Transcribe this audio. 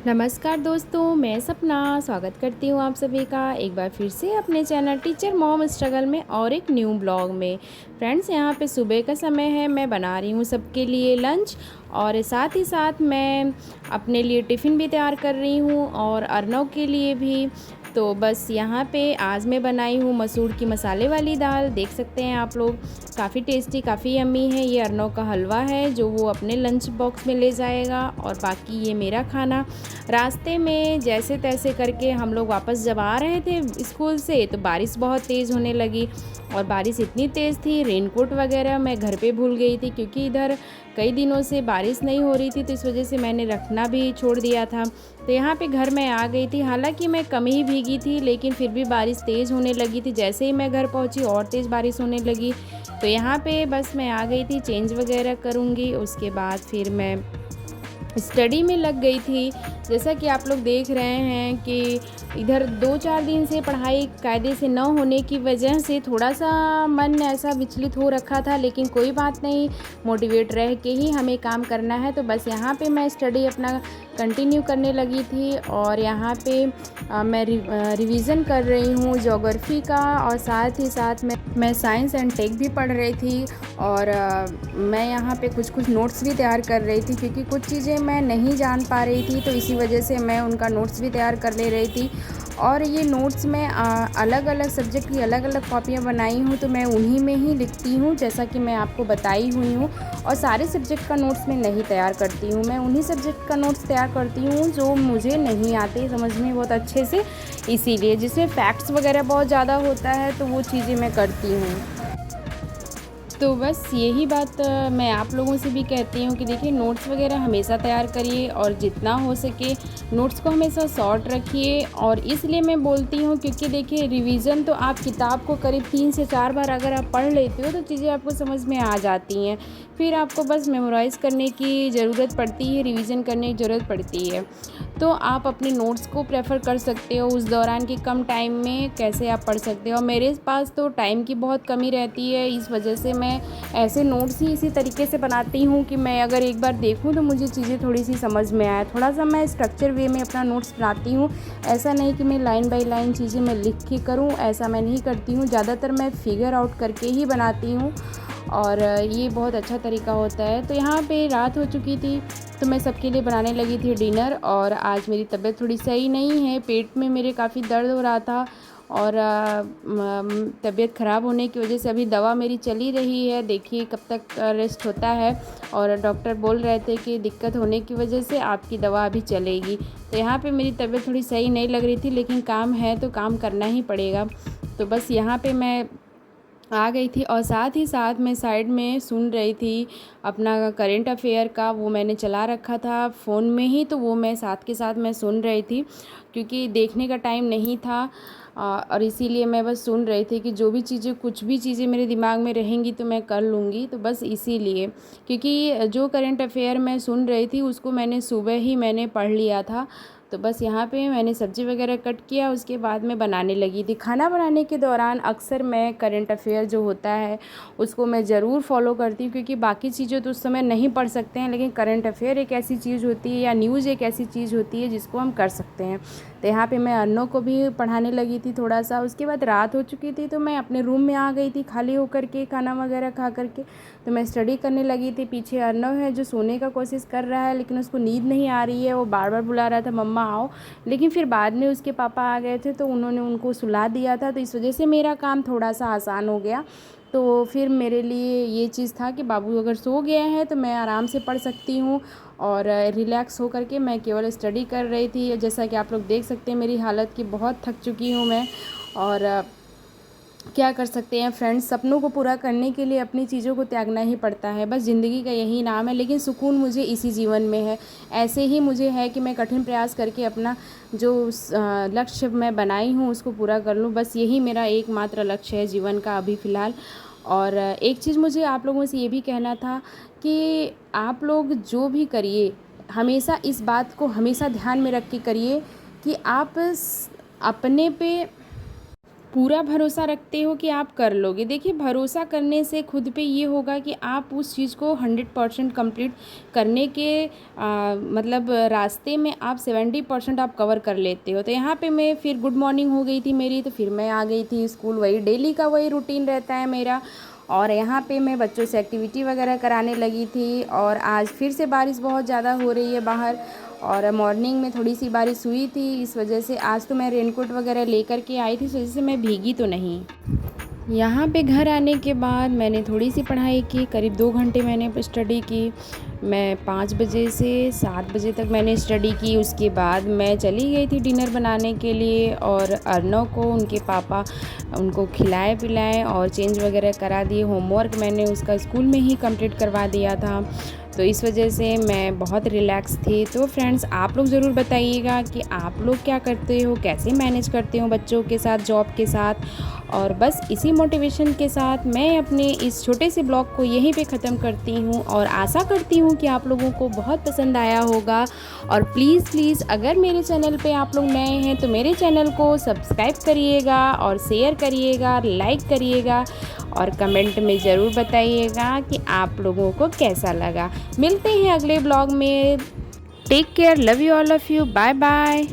नमस्कार दोस्तों, मैं सपना स्वागत करती हूँ आप सभी का एक बार फिर से अपने चैनल टीचर मॉम स्ट्रगल में और एक न्यू ब्लॉग में। फ्रेंड्स, यहाँ पे सुबह का समय है, मैं बना रही हूँ सबके लिए लंच और साथ ही साथ मैं अपने लिए टिफ़िन भी तैयार कर रही हूँ और अर्नव के लिए भी। तो बस यहाँ पे आज मैं बनाई हूँ मसूर की मसाले वाली दाल। देख सकते हैं आप लोग, काफ़ी टेस्टी, काफ़ी यम्मी है। ये अर्नव का हलवा है जो वो अपने लंच बॉक्स में ले जाएगा और बाकी ये मेरा खाना। रास्ते में जैसे तैसे करके हम लोग वापस जब आ रहे थे स्कूल से तो बारिश बहुत तेज़ होने लगी और बारिश इतनी तेज़ थी, रेनकोट वगैरह मैं घर पे भूल गई थी क्योंकि इधर कई दिनों से बारिश नहीं हो रही थी, तो इस वजह से मैंने रखना भी छोड़ दिया था। तो यहाँ पे घर में आ गई थी, हालांकि मैं कम ही भीगी थी लेकिन फिर भी बारिश तेज़ होने लगी थी। जैसे ही मैं घर पहुँची और तेज़ बारिश होने लगी। तो यहाँ पे बस मैं आ गई थी, चेंज वगैरह करूँगी, उसके बाद फिर मैं स्टडी में लग गई थी। जैसा कि आप लोग देख रहे हैं कि इधर 2-4 दिन से पढ़ाई कायदे से न होने की वजह से थोड़ा सा मन ऐसा विचलित हो रखा था, लेकिन कोई बात नहीं, मोटिवेट रह के ही हमें काम करना है। तो बस यहाँ पे मैं स्टडी अपना कंटिन्यू करने लगी थी और यहाँ पे मैं रिवीज़न कर रही हूँ ज्योग्राफी का और साथ ही साथ मैं साइंस एंड टेक भी पढ़ रही थी और मैं यहाँ पे कुछ नोट्स भी तैयार कर रही थी क्योंकि कुछ चीज़ें मैं नहीं जान पा रही थी, तो इसी वजह से मैं उनका नोट्स भी तैयार कर ले रही थी। और ये नोट्स में अलग अलग सब्जेक्ट की अलग अलग कॉपियाँ बनाई हूँ, तो मैं उन्हीं में ही लिखती हूँ जैसा कि मैं आपको बताई हुई हूँ। और सारे सब्जेक्ट का नोट्स मैं नहीं तैयार करती हूँ, मैं उन्हीं सब्जेक्ट का नोट्स तैयार करती हूँ जो मुझे नहीं आते समझ में बहुत अच्छे से, इसीलिए जिसमें फैक्ट्स वगैरह बहुत ज़्यादा होता है तो वो चीज़ें मैं करती हूँ। तो बस यही बात मैं आप लोगों से भी कहती हूँ कि देखिए, नोट्स वगैरह हमेशा तैयार करिए और जितना हो सके नोट्स को हमेशा शॉर्ट रखिए। और इसलिए मैं बोलती हूँ क्योंकि देखिए, रिवीज़न तो आप किताब को करीब 3 से 4 बार अगर आप पढ़ लेते हो तो चीज़ें आपको समझ में आ जाती हैं। फिर आपको बस मेमोराइज़ करने की ज़रूरत पड़ती है, रिवीज़न करने की ज़रूरत पड़ती है। तो आप अपने नोट्स को प्रेफर कर सकते हो उस दौरान कि कम टाइम में कैसे आप पढ़ सकते हो। मेरे पास तो टाइम की बहुत कमी रहती है, इस वजह से मैं ऐसे नोट्स ही इसी तरीके से बनाती हूँ कि मैं अगर एक बार देखूँ तो मुझे चीज़ें थोड़ी सी समझ में आए। थोड़ा सा मैं स्ट्रक्चर वे में अपना नोट्स बनाती हूँ, ऐसा नहीं कि मैं लाइन बाय लाइन चीज़ें मैं लिख के करूँ, ऐसा मैं नहीं करती हूँ। ज़्यादातर मैं फिगर आउट करके ही बनाती हूँ और ये बहुत अच्छा तरीका होता है। तो यहाँ पे रात हो चुकी थी तो मैं सबके लिए बनाने लगी थी डिनर और आज मेरी तबीयत थोड़ी सही नहीं है, पेट में मेरे काफ़ी दर्द हो रहा था और तबीयत ख़राब होने की वजह से अभी दवा मेरी चली रही है, देखिए कब तक रेस्ट होता है। और डॉक्टर बोल रहे थे कि दिक्कत होने की वजह से आपकी दवा अभी चलेगी। तो यहाँ पे मेरी तबीयत थोड़ी सही नहीं लग रही थी, लेकिन काम है तो काम करना ही पड़ेगा। तो बस यहाँ पे मैं आ गई थी और साथ ही साथ मैं साइड में सुन रही थी अपना करेंट अफेयर का, वो मैंने चला रखा था फ़ोन में ही, तो वो मैं साथ के साथ मैं सुन रही थी क्योंकि देखने का टाइम नहीं था। और इसीलिए मैं बस सुन रही थी कि जो भी चीज़ें, कुछ भी चीज़ें मेरे दिमाग में रहेंगी तो मैं कर लूँगी। तो बस इसीलिए, क्योंकि जो करेंट अफेयर मैं सुन रही थी उसको मैंने सुबह ही मैंने पढ़ लिया था। तो बस यहाँ पे मैंने सब्ज़ी वगैरह कट किया, उसके बाद मैं बनाने लगी थी। खाना बनाने के दौरान अक्सर मैं करंट अफेयर जो होता है उसको मैं ज़रूर फॉलो करती हूँ क्योंकि बाकी चीज़ें तो उस समय नहीं पढ़ सकते हैं, लेकिन करंट अफेयर एक ऐसी चीज़ होती है या न्यूज़ एक ऐसी चीज़ होती है जिसको हम कर सकते हैं। तो यहाँ पे मैं अन्नों को भी पढ़ाने लगी थी थोड़ा सा। उसके बाद रात हो चुकी थी तो मैं अपने रूम में आ गई थी खाली होकर के, खाना वगैरह खा करके। तो मैं स्टडी करने लगी थी। पीछे अर्नव है जो सोने का कोशिश कर रहा है लेकिन उसको नींद नहीं आ रही है, वो बार बार बुला रहा था मम्मा आओ, लेकिन फिर बाद में उसके पापा आ गए थे तो उन्होंने उनको सुला दिया था, तो इस वजह से मेरा काम थोड़ा सा आसान हो गया। तो फिर मेरे लिए ये चीज़ था कि बाबू अगर सो गया है तो मैं आराम से पढ़ सकती हूँ और रिलैक्स हो करके मैं केवल स्टडी कर रही थी। जैसा कि आप लोग देख सकते हैं मेरी हालत की बहुत थक चुकी हूँ मैं। और क्या कर सकते हैं फ्रेंड्स, सपनों को पूरा करने के लिए अपनी चीज़ों को त्यागना ही पड़ता है, बस ज़िंदगी का यही नाम है। लेकिन सुकून मुझे इसी जीवन में है। ऐसे ही मुझे है कि मैं कठिन प्रयास करके अपना जो लक्ष्य मैं बनाई हूँ उसको पूरा कर लूँ, बस यही मेरा एकमात्र लक्ष्य है जीवन का अभी फ़िलहाल। और एक चीज़ मुझे आप लोगों से ये भी कहना था कि आप लोग जो भी करिए हमेशा इस बात को हमेशा ध्यान में रख के करिए कि आप अपने पे पूरा भरोसा रखते हो कि आप कर लोगे। देखिए, भरोसा करने से खुद पे ये होगा कि आप उस चीज़ को 100% कंप्लीट करने के मतलब रास्ते में आप 70% आप कवर कर लेते हो। तो यहाँ पे मैं फिर गुड मॉर्निंग हो गई थी मेरी, तो फिर मैं आ गई थी स्कूल। वही डेली का वही रूटीन रहता है मेरा। और यहाँ पे मैं बच्चों से एक्टिविटी वगैरह कराने लगी थी। और आज फिर से बारिश बहुत ज़्यादा हो रही है बाहर, और मॉर्निंग में थोड़ी सी बारिश हुई थी, इस वजह से आज तो मैं रेनकोट वगैरह लेकर के आई थी, इस वजह से मैं भीगी तो नहीं। यहाँ पे घर आने के बाद मैंने थोड़ी सी पढ़ाई की, करीब 2 घंटे मैंने स्टडी की। मैं 5 बजे से 7 बजे तक मैंने स्टडी की। उसके बाद मैं चली गई थी डिनर बनाने के लिए, और अर्नव को उनके पापा उनको खिलाए पिलाए और चेंज वगैरह करा दिए। होमवर्क मैंने उसका स्कूल में ही कंप्लीट करवा दिया था, तो इस वजह से मैं बहुत रिलैक्स थी। तो फ्रेंड्स, आप लोग ज़रूर बताइएगा कि आप लोग क्या करते हो, कैसे मैनेज करते हो बच्चों के साथ, जॉब के साथ। और बस इसी मोटिवेशन के साथ मैं अपने इस छोटे से ब्लॉग को यहीं पे ख़त्म करती हूँ, और आशा करती हूँ कि आप लोगों को बहुत पसंद आया होगा। और प्लीज़ अगर मेरे चैनल पे आप लोग नए हैं तो मेरे चैनल को सब्सक्राइब करिएगा, और शेयर करिएगा, लाइक करिएगा, और कमेंट में ज़रूर बताइएगा कि आप लोगों को कैसा लगा। मिलते हैं अगले ब्लॉग में। Take care, love you all of you, bye bye.